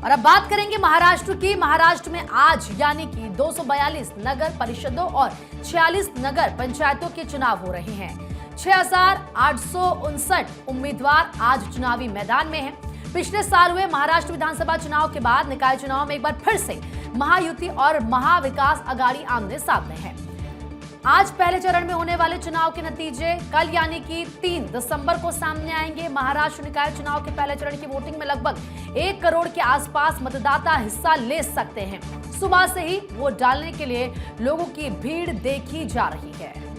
और अब बात करेंगे महाराष्ट्र की। महाराष्ट्र में आज यानी कि 242 नगर परिषदों और 46 नगर पंचायतों के चुनाव हो रहे हैं। 6,859 उम्मीदवार आज चुनावी मैदान में हैं। पिछले साल हुए महाराष्ट्र विधानसभा चुनाव के बाद निकाय चुनाव में एक बार फिर से महायुति और महाविकास आघाड़ी आमने सामने है। आज पहले चरण में होने वाले चुनाव के नतीजे कल यानी कि 3 दिसंबर को सामने आएंगे। महाराष्ट्र निकाय चुनाव के पहले चरण की वोटिंग में लगभग 1 करोड़ के आसपास मतदाता हिस्सा ले सकते हैं। सुबह से ही वोट डालने के लिए लोगों की भीड़ देखी जा रही है।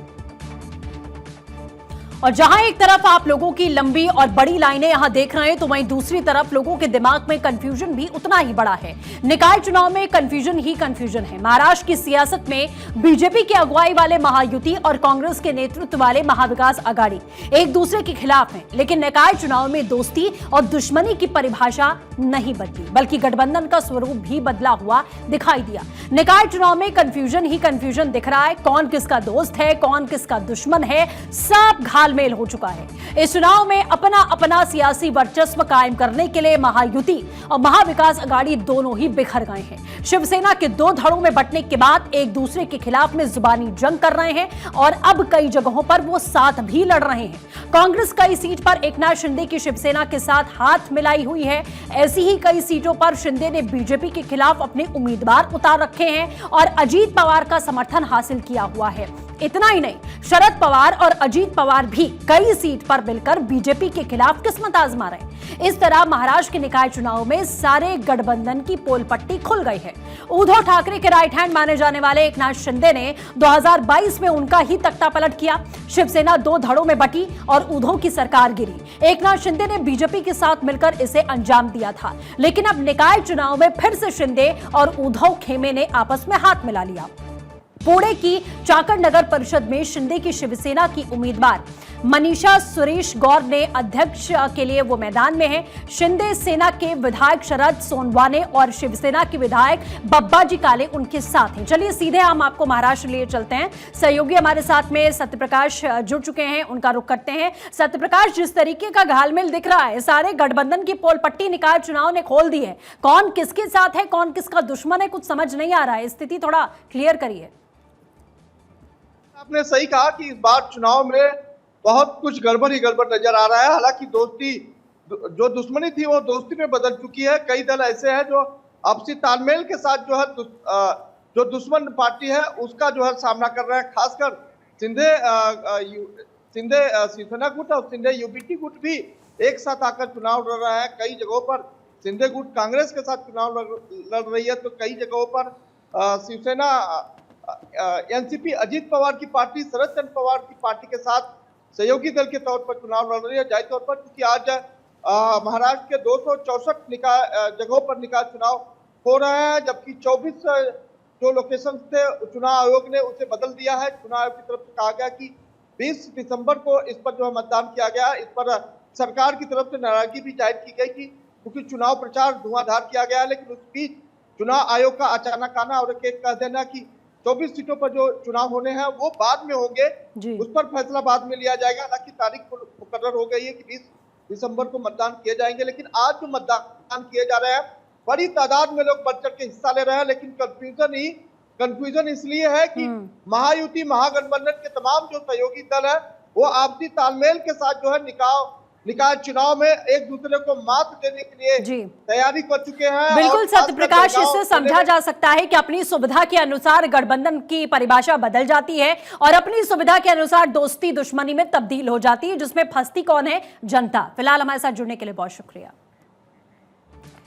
और जहां एक तरफ आप लोगों की लंबी और बड़ी लाइनें यहां देख रहे हैं, तो वहीं दूसरी तरफ लोगों के दिमाग में कंफ्यूजन भी उतना ही बड़ा है। निकाय चुनाव में कंफ्यूजन ही कंफ्यूजन है। महाराष्ट्र की सियासत में बीजेपी की अगुवाई वाले महायुति और कांग्रेस के नेतृत्व वाले महाविकास आघाड़ी एक दूसरे के खिलाफ हैं, लेकिन निकाय चुनाव में दोस्ती और दुश्मनी की परिभाषा नहीं बदली, बल्कि गठबंधन का स्वरूप भी बदला हुआ दिखाई दिया। निकाय चुनाव में कंफ्यूजन ही कंफ्यूजन दिख रहा है। कौन किसका दोस्त है, कौन किसका दुश्मन है, सब घालमेल हो चुका है। इस चुनाव में अपना अपना सियासी वर्चस्व कायम करने के लिए महायुति और महाविकास आघाड़ी दोनों ही बिखर गए हैं। शिवसेना के 2 धड़ों में बंटने के बाद एक दूसरे के खिलाफ में जुबानी जंग कर रहे हैं और अब कई जगहों पर वो साथ भी लड़ रहे हैं। कांग्रेस कई सीट पर एकनाथ शिंदे की शिवसेना के साथ हाथ मिलाई हुई है। ऐसी ही कई सीटों पर शिंदे ने बीजेपी के खिलाफ अपने उम्मीदवार उतार रखे हैं और अजीत पवार का समर्थन हासिल किया हुआ है। इतना ही नहीं, शरद पवार और अजीत पवार भी कई सीट पर मिलकर बीजेपी के खिलाफ किस्मत आजमा रहे हैं। इस तरह महाराष्ट्र के निकाय चुनाव में सारे गठबंधन की पोल पट्टी खुल गई है। उद्धव ठाकरे के राइट हैंड माने जाने वाले एकनाथ शिंदे ने 2022 में उनका ही तख्ता पलट किया। शिवसेना 2 धड़ों में बटी और उद्धव की सरकार गिरी। एकनाथ शिंदे ने बीजेपी के साथ मिलकर इसे अंजाम दिया था, लेकिन अब निकाय चुनाव में फिर से शिंदे और उद्धव खेमे ने आपस में हाथ मिला लिया। पुणे की चाकण नगर परिषद में शिंदे की शिवसेना की उम्मीदवार मनीषा सुरेश गौर ने अध्यक्ष के लिए वो मैदान में है। शिंदे सेना के विधायक शरद सोनवाने और शिवसेना के विधायक बब्बाजी काले उनके साथ हैं। चलिए सीधे हम आपको महाराष्ट्र लिए चलते हैं। सहयोगी हमारे साथ में सत्यप्रकाश जुड़ चुके हैं, उनका रुख करते हैं। सत्यप्रकाश, जिस तरीके का घालमेल दिख रहा है, सारे गठबंधन की पोल पट्टी निकाय चुनाव ने खोल दी है। कौन किसके साथ है, कौन किसका दुश्मन है, कुछ समझ नहीं आ रहा है। स्थिति थोड़ा क्लियर करिए। आपने सही कहा कि इस बार चुनाव में बहुत कुछ गड़बड़ ही गड़बड़ नजर आ रहा है। हालांकि दोस्ती जो दुश्मनी थी वो दोस्ती में बदल चुकी है। कई दल ऐसे हैं जो आपसी तालमेल के साथ जो है जो दुश्मन पार्टी है उसका जो है सामना कर रहे हैं। खासकर शिंदे शिवसेना गुट और शिंदे यूबीटी गुट भी एक साथ आकर चुनाव लड़ रहा है। कई जगहों पर शिंदे गुट कांग्रेस के साथ चुनाव लड़ रही है, तो कई जगहों पर शिवसेना एनसीपी अजीत पवार की पार्टी शरद चंद्र पवार की पार्टी के साथ सहयोगी दल के तौर पर चुनाव लड़ रही है। जाहिर तौर पर क्योंकि आज महाराष्ट्र के 264 जगहों पर निकाय चुनाव हो रहे हैं, जबकि 24 जो लोकेशन थे चुनाव आयोग ने उसे बदल दिया है। चुनाव आयोग की तरफ से कहा गया कि 20 दिसंबर को इस पर जो है मतदान किया गया। इस पर सरकार की तरफ से नाराजगी भी जाहिर की गई कि क्योंकि चुनाव प्रचार धुआंधार किया गया है, लेकिन उस बीच चुनाव आयोग का अचानक आना और कह देना कि 24 सीटों पर जो चुनाव होने हैं वो बाद में होंगे, उस पर फैसला बाद में लिया जाएगा। हालांकि तारीख मुकर्रर हो गई है कि 20 दिसंबर को मतदान किए जाएंगे, लेकिन आज जो मतदान किए जा रहे हैं बड़ी तादाद में लोग बढ़ चढ़ के हिस्सा ले रहे हैं। लेकिन कंफ्यूजन इसलिए है कि महायुति महागठबंधन के तमाम जो सहयोगी दल है वो आपसी तालमेल के साथ जो है निकाय चुनाव में एक दूसरे को मात देने के लिए तैयारी कर चुके हैं। बिल्कुल सत्यप्रकाश, इससे समझा जा सकता है कि अपनी सुविधा के अनुसार गठबंधन की परिभाषा बदल जाती है और अपनी सुविधा के अनुसार दोस्ती दुश्मनी में तब्दील हो जाती है, जिसमें फंसती कौन है? जनता। फिलहाल हमारे साथ जुड़ने के लिए बहुत शुक्रिया।